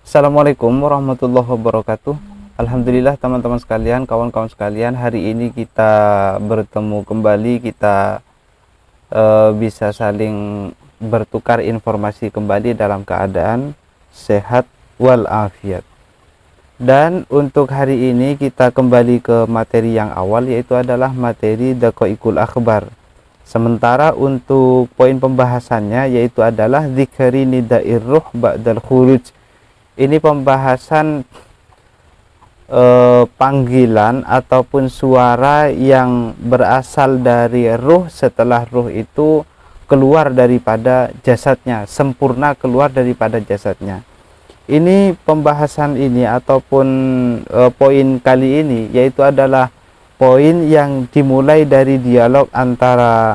Assalamualaikum warahmatullahi wabarakatuh. Alhamdulillah teman-teman sekalian, kawan-kawan sekalian, hari ini kita bertemu kembali, kita bisa saling bertukar informasi kembali dalam keadaan sehat walafiat. Dan untuk hari ini kita kembali ke materi yang awal, yaitu adalah materi Daqaiqul Akhbar. Sementara untuk poin pembahasannya yaitu adalah Dzikri Nida'ir Ruh Ba'dal Khuruj. Ini pembahasan panggilan ataupun suara yang berasal dari ruh setelah ruh itu keluar daripada jasadnya, sempurna keluar daripada jasadnya. Ini pembahasan ini ataupun poin kali ini yaitu adalah poin yang dimulai dari dialog antara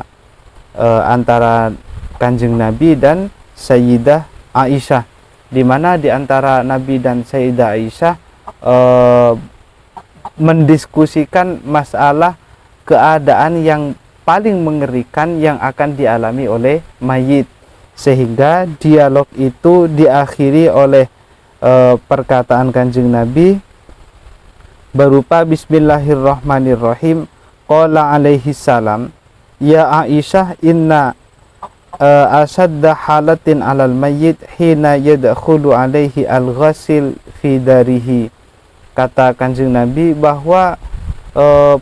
Kanjeng Nabi dan Sayyidah Aisyah, di mana di antara Nabi dan Sayyidah Aisyah mendiskusikan masalah keadaan yang paling mengerikan yang akan dialami oleh mayit, sehingga dialog itu diakhiri oleh perkataan Kanjeng Nabi berupa Bismillahirrahmanirrahim. Qala alaihi salam, ya Aisyah, inna asadda halatin alal mayyit hina yadkhulu alaihi al-ghasil fi darihi. Kata Kanjeng Nabi bahwa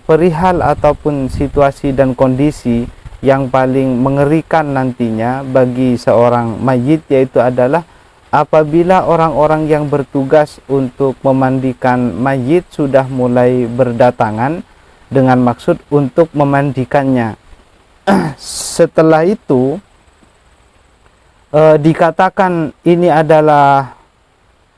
perihal ataupun situasi dan kondisi yang paling mengerikan nantinya bagi seorang mayit yaitu adalah apabila orang-orang yang bertugas untuk memandikan mayit sudah mulai berdatangan dengan maksud untuk memandikannya. Setelah itu dikatakan ini adalah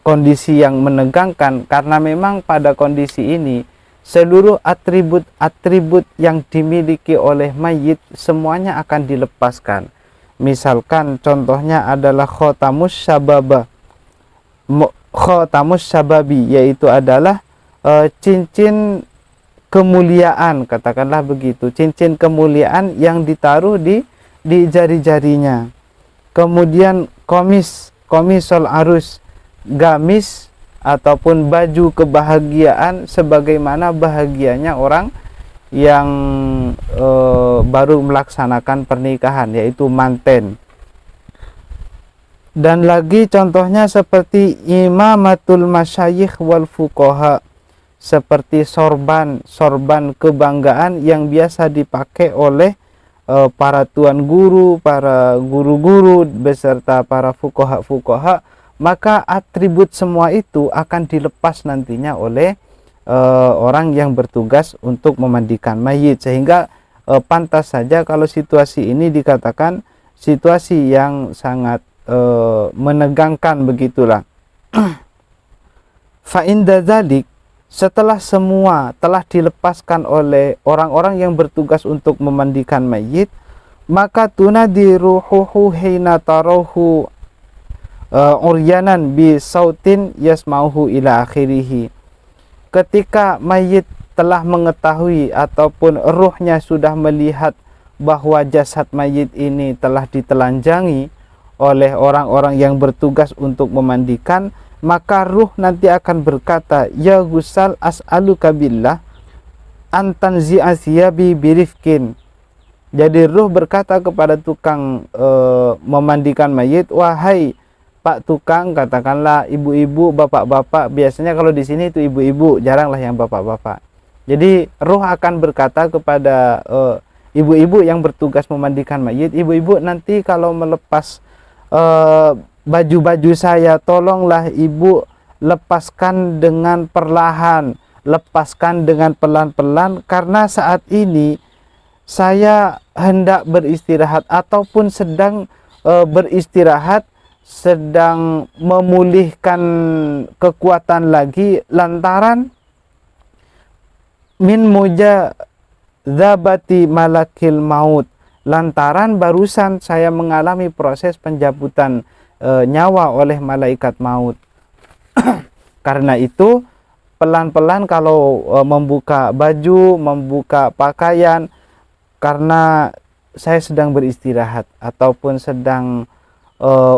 kondisi yang menegangkan, karena memang pada kondisi ini seluruh atribut-atribut yang dimiliki oleh mayit semuanya akan dilepaskan. Misalkan contohnya adalah khotamus sababi, yaitu adalah cincin kemuliaan, katakanlah begitu, cincin kemuliaan yang ditaruh di jari-jarinya. Kemudian komisol arus, gamis ataupun baju kebahagiaan sebagaimana bahagianya orang yang baru melaksanakan pernikahan, yaitu manten. Dan lagi contohnya seperti imamatul masyayikh wal fuqaha, seperti sorban kebanggaan yang biasa dipakai oleh para tuan guru, para guru-guru beserta para fuqaha, maka atribut semua itu akan dilepas nantinya oleh orang yang bertugas untuk memandikan mayit, sehingga pantas saja kalau situasi ini dikatakan situasi yang sangat menegangkan, begitulah. Fa inda dzalik, setelah semua telah dilepaskan oleh orang-orang yang bertugas untuk memandikan mayit, maka tunadi ruhuhu hina tarahu uryanan bi sautin yasmauhu ila akhirih. Ketika mayit telah mengetahui ataupun ruhnya sudah melihat bahwa jasad mayit ini telah ditelanjangi oleh orang-orang yang bertugas untuk memandikan, maka ruh nanti akan berkata, ya Gusal as'aluka billah antanzi asyabi birifkin. Jadi ruh berkata kepada tukang memandikan mayit, wahai Pak tukang, katakanlah ibu-ibu, bapak-bapak, biasanya kalau di sini itu ibu-ibu, jaranglah yang bapak-bapak. Jadi ruh akan berkata kepada ibu-ibu yang bertugas memandikan mayit, ibu-ibu nanti kalau melepas baju-baju saya, tolonglah ibu lepaskan dengan perlahan, lepaskan dengan pelan-pelan, karena saat ini saya hendak beristirahat ataupun sedang beristirahat, sedang memulihkan kekuatan lagi lantaran min mujadzabati malakil maut, lantaran barusan saya mengalami proses pencabutan nyawa oleh malaikat maut. Karena itu pelan-pelan kalau membuka baju, membuka pakaian, karena saya sedang beristirahat ataupun sedang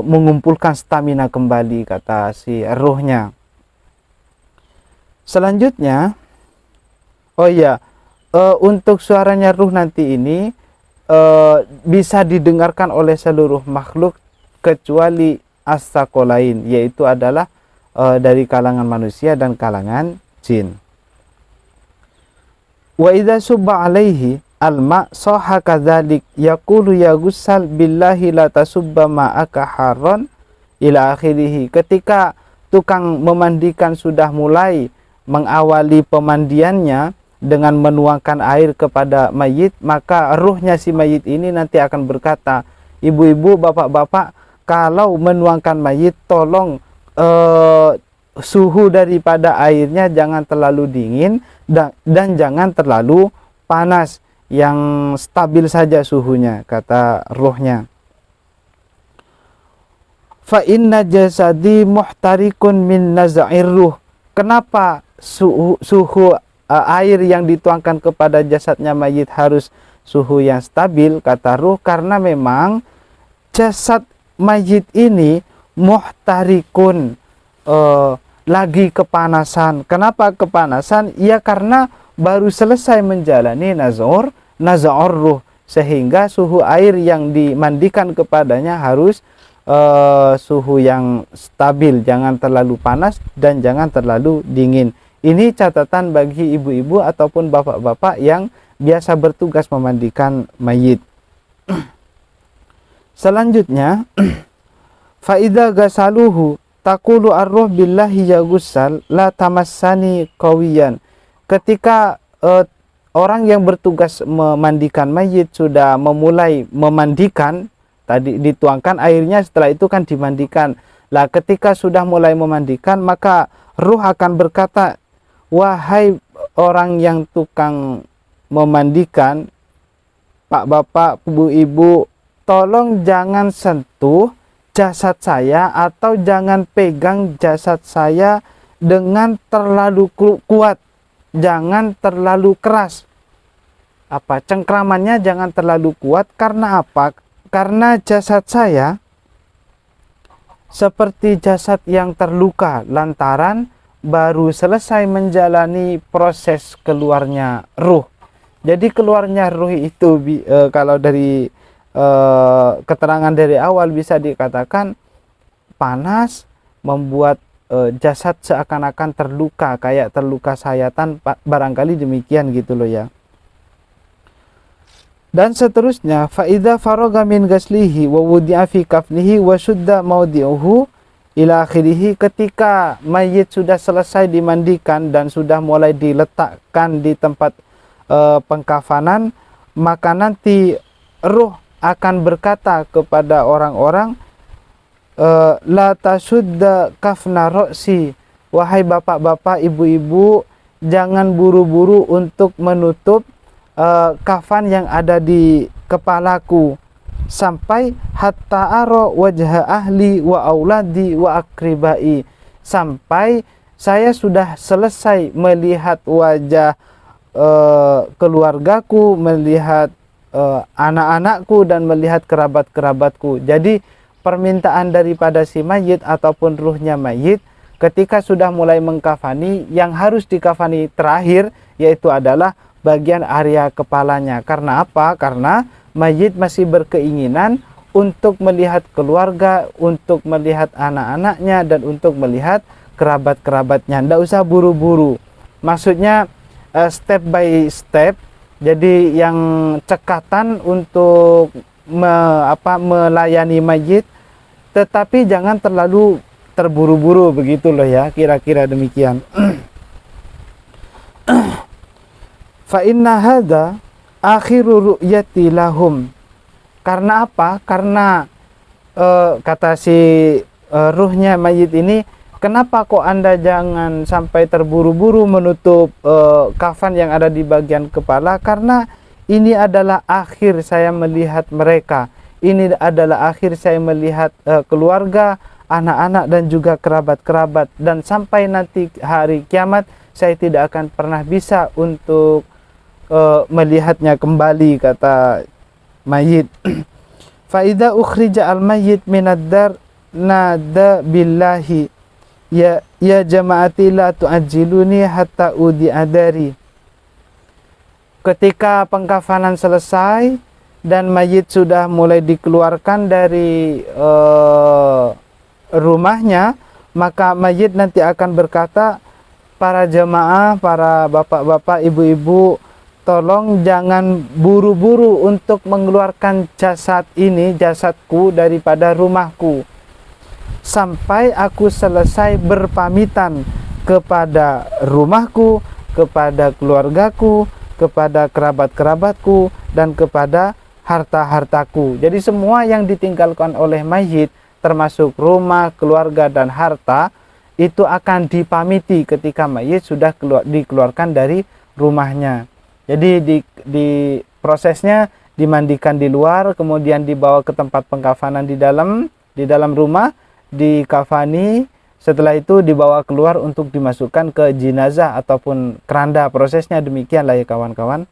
mengumpulkan stamina kembali, kata si ruhnya. Selanjutnya, oh iya, untuk suaranya ruh nanti ini bisa didengarkan oleh seluruh makhluk kecuali as-saqalain, yaitu adalah dari kalangan manusia dan kalangan jin. Wa idza subba alaihi alma sahha kadzalik yaqulu ya gussal billahi la tasubba ma'aka harron ila akhirih. Ketika tukang memandikan sudah mulai mengawali pemandiannya dengan menuangkan air kepada mayit, maka ruhnya si mayit ini nanti akan berkata, ibu-ibu, bapak-bapak, kalau menuangkan mayit tolong suhu daripada airnya jangan terlalu dingin dan jangan terlalu panas, yang stabil saja suhunya, kata ruhnya. Fa inna jasadi muhtarikun min naz'ir ruh. Kenapa suhu air yang dituangkan kepada jasadnya mayit harus suhu yang stabil, kata ruh? Karena memang jasad mayit ini muhtarikun, lagi kepanasan. Kenapa kepanasan? Ya karena baru selesai menjalani naz'ur ruh, sehingga suhu air yang dimandikan kepadanya harus suhu yang stabil, jangan terlalu panas dan jangan terlalu dingin. Ini catatan bagi ibu-ibu ataupun bapak-bapak yang biasa bertugas memandikan mayit. Selanjutnya, faida gasaluhu taqulu ar-ruh billahi ya gussal la tamassani qawiyan. Ketika orang yang bertugas memandikan mayit sudah memulai memandikan, tadi dituangkan airnya, setelah itu kan dimandikan. Lah ketika sudah mulai memandikan, maka ruh akan berkata, wahai orang yang tukang memandikan, pak bapak, bu ibu, tolong jangan sentuh jasad saya atau jangan pegang jasad saya dengan terlalu kuat, jangan terlalu keras. Cengkramannya jangan terlalu kuat. Karena apa? Karena jasad saya seperti jasad yang terluka lantaran baru selesai menjalani proses keluarnya ruh. Jadi keluarnya ruh itu kalau dari keterangan dari awal bisa dikatakan panas, membuat jasad seakan-akan terluka, kayak terluka sayatan, barangkali demikian gitu loh ya. Dan seterusnya, faida faroga min gaslihi wa wudi'a fi kafnihi wa syudda maudi'uhu ila akhirih. Ketika mayit sudah selesai dimandikan dan sudah mulai diletakkan di tempat pengkafanan, maka nanti ruh akan berkata kepada orang-orang, la tasudda kafna ro'si, wahai bapak-bapak, ibu-ibu, jangan buru-buru untuk menutup kafan yang ada di kepalaku sampai hatta aro wajah ahli wa auladi wa akribai, sampai saya sudah selesai melihat wajah keluargaku, melihat anak-anakku dan melihat kerabat-kerabatku. Jadi permintaan daripada si mayit ataupun ruhnya mayit ketika sudah mulai mengkafani, yang harus dikafani terakhir yaitu adalah bagian area kepalanya. Karena apa? Karena mayit masih berkeinginan untuk melihat keluarga, untuk melihat anak-anaknya, dan untuk melihat kerabat-kerabatnya. Tidak usah buru-buru. Maksudnya step by step. Jadi yang cekatan untuk melayani mayit, tetapi jangan terlalu terburu-buru, begitu loh ya, kira-kira demikian. Fa inna hadza akhiru ru'yati lahum. Karena apa? Karena kata si ruhnya mayit ini, kenapa kok Anda jangan sampai terburu-buru menutup kafan yang ada di bagian kepala? Karena ini adalah akhir saya melihat mereka. Ini adalah akhir saya melihat keluarga, anak-anak, dan juga kerabat-kerabat. Dan sampai nanti hari kiamat, saya tidak akan pernah bisa untuk melihatnya kembali, kata mayit. fa idza ukhrija al mayyit minad dar nada billahi ya jama'ati la tu'ajjiluni hatta udi adari. Ketika pengkafanan selesai dan mayit sudah mulai dikeluarkan dari rumahnya, maka mayit nanti akan berkata, para jemaah, para bapak-bapak, ibu-ibu, tolong jangan buru-buru untuk mengeluarkan jasad ini, jasadku daripada rumahku, sampai aku selesai berpamitan kepada rumahku, kepada keluargaku, kepada kerabat-kerabatku, dan kepada harta-hartaku. Jadi semua yang ditinggalkan oleh mayit, termasuk rumah, keluarga, dan harta, itu akan dipamiti ketika mayit sudah dikeluarkan dari rumahnya. Jadi di prosesnya dimandikan di luar, kemudian dibawa ke tempat pengkafanan di dalam rumah, dikafani. Setelah itu dibawa keluar untuk dimasukkan ke jenazah ataupun keranda. Prosesnya demikianlah ya kawan-kawan.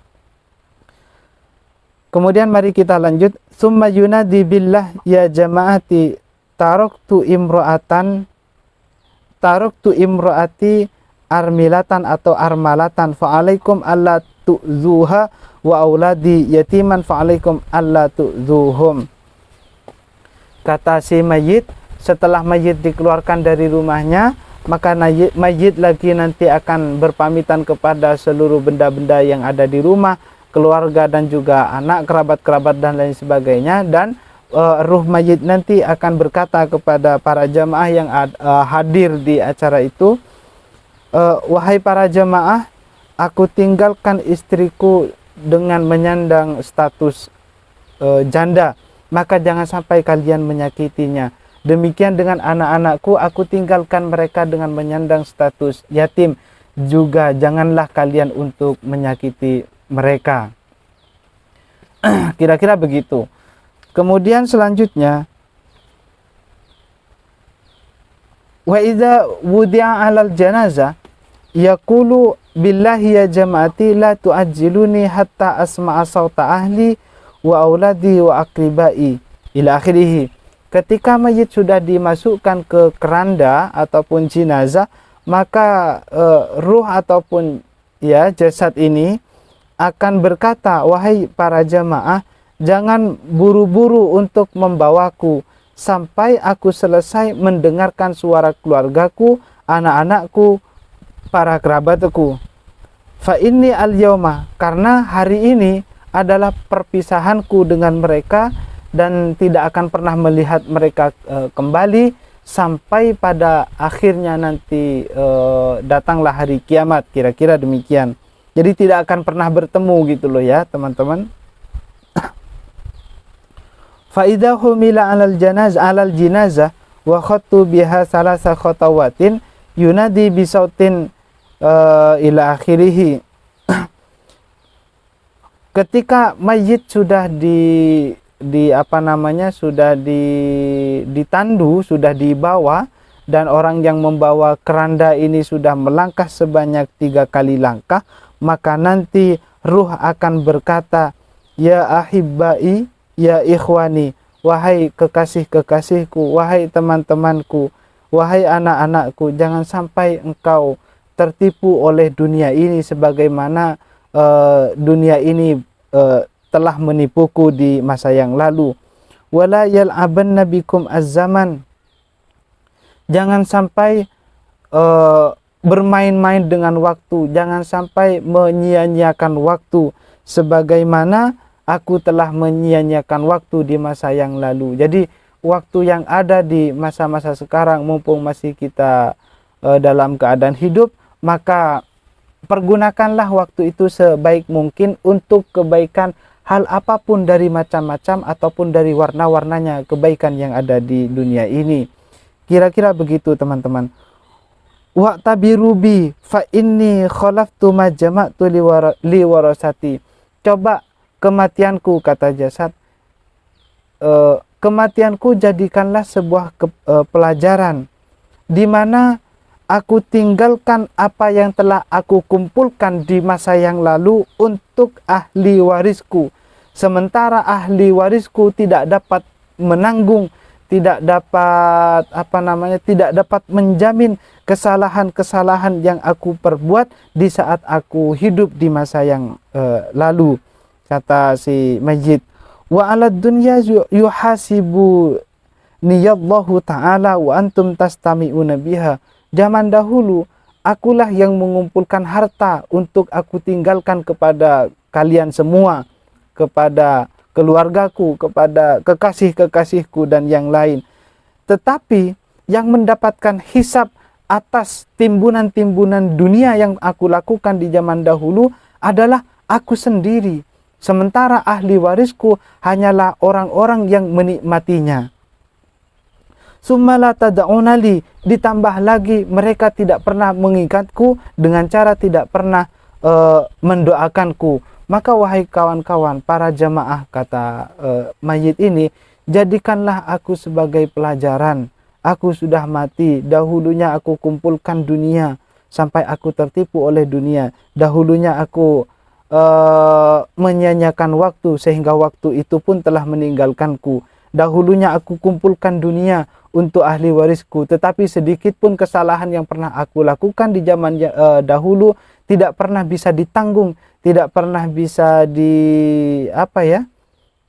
Kemudian mari kita lanjut. Summa yunadi billah ya jama'ati taraktu imro'ati armilatan atau armalatan fa'alaikum alla tu'zuha wa auladi yatiman fa'alaikum alla tu'zuhum. Kata si mayit, setelah mayit dikeluarkan dari rumahnya, maka mayit lagi nanti akan berpamitan kepada seluruh benda-benda yang ada di rumah, keluarga dan juga anak, kerabat-kerabat dan lain sebagainya. Dan ruh mayit nanti akan berkata kepada para jamaah yang hadir di acara itu, wahai para jamaah, aku tinggalkan istriku dengan menyandang status janda, maka jangan sampai kalian menyakitinya. Demikian dengan anak-anakku, aku tinggalkan mereka dengan menyandang status yatim, juga janganlah kalian untuk menyakiti mereka. Kira-kira begitu. Kemudian selanjutnya, wa idza wudi'a 'alal janazah yaqulu billahi ya jama'ati la tu'ajjiluni hatta asma'a sauta ahli wa auladi wa aqribai ila akhirih. Ketika mayit sudah dimasukkan ke keranda ataupun jenazah, maka ruh ataupun ya jasad ini akan berkata, wahai para jamaah, jangan buru-buru untuk membawaku sampai aku selesai mendengarkan suara keluargaku, anak-anakku, para kerabatku. Fa inni al-yauma, karena hari ini adalah perpisahanku dengan mereka dan tidak akan pernah melihat mereka kembali sampai pada akhirnya nanti datanglah hari kiamat, kira-kira demikian. Jadi tidak akan pernah bertemu gitu loh ya teman-teman. Fa idza humila 'alal jinazah wa khattu biha salasa khatawatin yunadi bi sautin ila akhirih. Ketika mayit sudah ditandu, sudah dibawa, dan orang yang membawa keranda ini sudah melangkah sebanyak 3 kali langkah, maka nanti ruh akan berkata, ya ahibbai, ya ikhwani, wahai kekasih-kekasihku, wahai teman-temanku, wahai anak-anakku, jangan sampai engkau tertipu oleh dunia ini sebagaimana dunia ini telah menipuku di masa yang lalu. Wala yal'abanna bikum az-zaman, jangan sampai bermain-main dengan waktu, jangan sampai menyia-nyiakan waktu sebagaimana aku telah menyia-nyiakan waktu di masa yang lalu. Jadi waktu yang ada di masa-masa sekarang, mumpung masih kita dalam keadaan hidup, maka pergunakanlah waktu itu sebaik mungkin untuk kebaikan hal apapun dari macam-macam ataupun dari warna-warnanya kebaikan yang ada di dunia ini. Kira-kira begitu teman-teman. Wa tabirubi fa inni khalaftu ma jama'tu li warasati. Coba kematianku, kata jasad, kematianku jadikanlah sebuah pelajaran di mana aku tinggalkan apa yang telah aku kumpulkan di masa yang lalu untuk ahli warisku. Sementara ahli warisku tidak dapat menanggung, tidak dapat tidak dapat menjamin kesalahan-kesalahan yang aku perbuat di saat aku hidup di masa yang lalu. Kata si Mayyit, wa 'alad dunya yuhasibu niyallahu ta'ala wa antum tastami'una biha. Zaman dahulu akulah yang mengumpulkan harta untuk aku tinggalkan kepada kalian semua, kepada keluargaku, kepada kekasih-kekasihku dan yang lain. Tetapi yang mendapatkan hisab atas timbunan-timbunan dunia yang aku lakukan di zaman dahulu adalah aku sendiri. Sementara ahli warisku hanyalah orang-orang yang menikmatinya. Summa la tad'unali, ditambah lagi mereka tidak pernah mengingatku dengan cara tidak pernah mendoakanku. Maka wahai kawan-kawan, para jamaah, kata Mayyit ini, jadikanlah aku sebagai pelajaran. Aku sudah mati, dahulunya aku kumpulkan dunia sampai aku tertipu oleh dunia. Dahulunya aku menyanyiakan waktu sehingga waktu itu pun telah meninggalkanku. Dahulunya aku kumpulkan dunia untuk ahli warisku, tetapi sedikit pun kesalahan yang pernah aku lakukan di zaman dahulu tidak pernah bisa ditanggung, tidak pernah bisa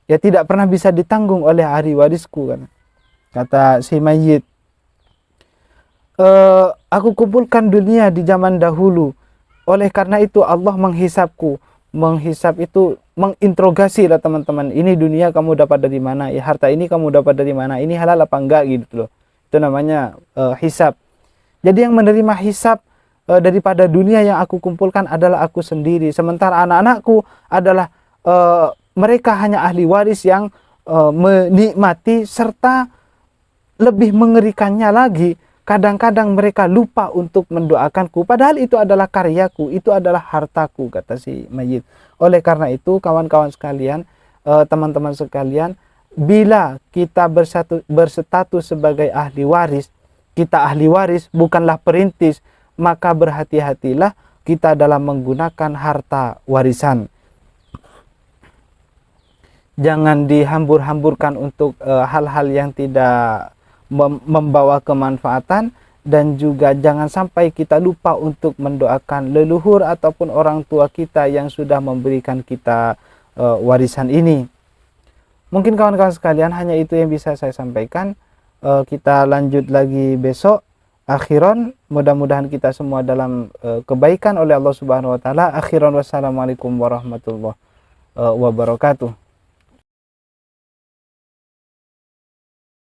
tidak pernah bisa ditanggung oleh ahli warisku, kan. Kata si Mayyit, aku kumpulkan dunia di zaman dahulu, oleh karena itu Allah menghisapku. Menghisap itu menginterogasi lah teman-teman, ini dunia kamu dapat dari mana, ya harta ini kamu dapat dari mana, ini halal apa enggak, gitu loh. Itu namanya hisap. Jadi yang menerima hisap daripada dunia yang aku kumpulkan adalah aku sendiri, sementara anak-anakku adalah mereka hanya ahli waris yang menikmati, serta lebih mengerikannya lagi, kadang-kadang mereka lupa untuk mendoakanku, padahal itu adalah karyaku, itu adalah hartaku, kata si Mayyit. Oleh karena itu kawan-kawan sekalian, teman-teman sekalian, bila kita berstatus sebagai ahli waris, kita ahli waris bukanlah perintis, maka berhati-hatilah kita dalam menggunakan harta warisan. Jangan dihambur-hamburkan untuk hal-hal yang tidak membawa kemanfaatan, dan juga jangan sampai kita lupa untuk mendoakan leluhur ataupun orang tua kita yang sudah memberikan kita warisan ini. Mungkin kawan-kawan sekalian hanya itu yang bisa saya sampaikan. Kita lanjut lagi besok. Akhiran, mudah-mudahan kita semua dalam kebaikan oleh Allah Subhanahu wa taala. Akhiran, wassalamualaikum warahmatullahi wabarakatuh.